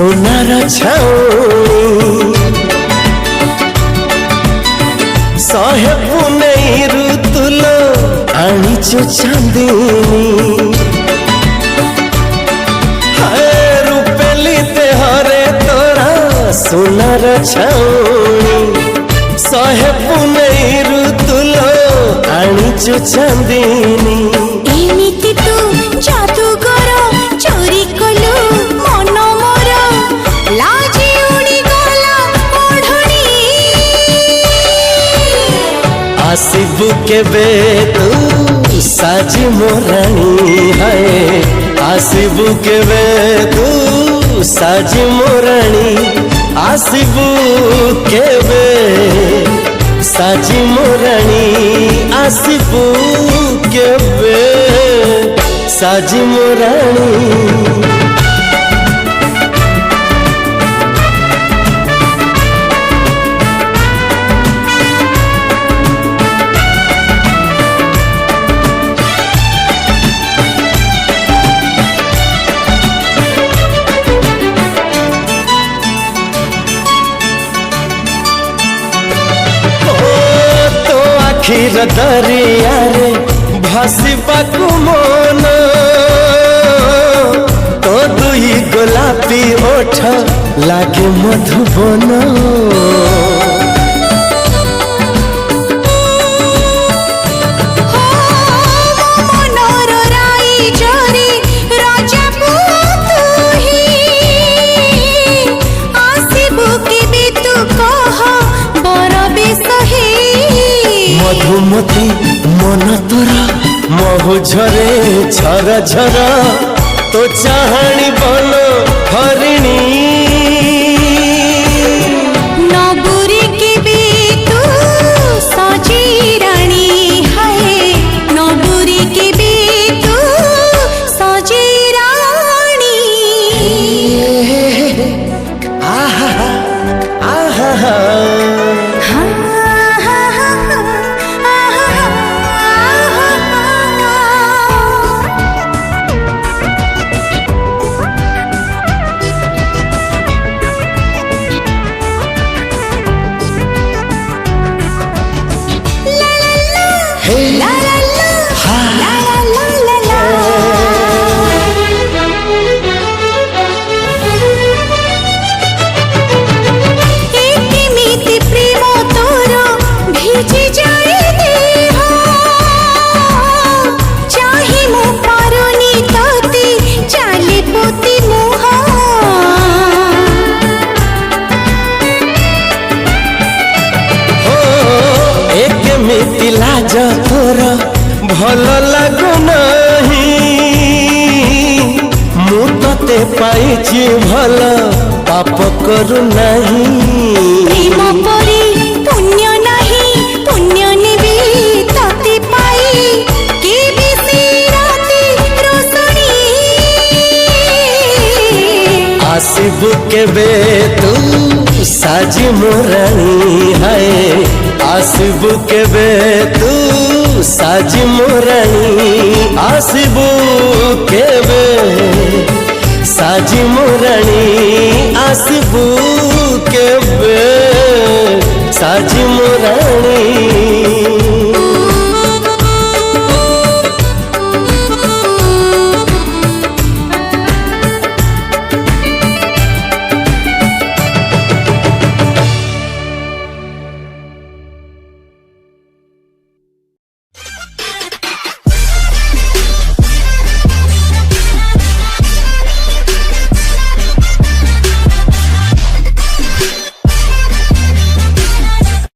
सोनार छाउणी सहे पुनई ऋतुल आनीचु चांदनी रूपेली तेहरे तोरा सोनार छाउणी सहे पुनई ऋतुल आनीचु चांदनी एमिति तू जादूगर चोरी कलु मन मोर लाजी उड़ी गला ओढ़णी आसिबु केबे तू साजी मोरानी है आसिबु केबे तू साजी मोरानी आसिबु केबे साजी मोरानी आसिबु केबे साजी मोरानी क्षीर दरिया रे भासिबाकु मन तो दुई गोलापी ओठ लागे मधुबन मधुमती मन तोरा महु झरे झर झर तो चाहणी बन हरिणी नबुरी के भी तू सजी रानी है नबुरी के भी तू सजी रानी आहा आहा लाज तोर भल लागु नहीं मु तते पाइछि भल पाप करू नहीं प्रेम परी पुण्य नहीं पुण्य नेबी तते पाई के बेसी राती रोसणी आसिबु केबे तू साजी मोरानी है आसिबु केबे तू साजी मोरानी आसिबु केबे साजी मोरानी आसिबु केबे साजी मोरानी।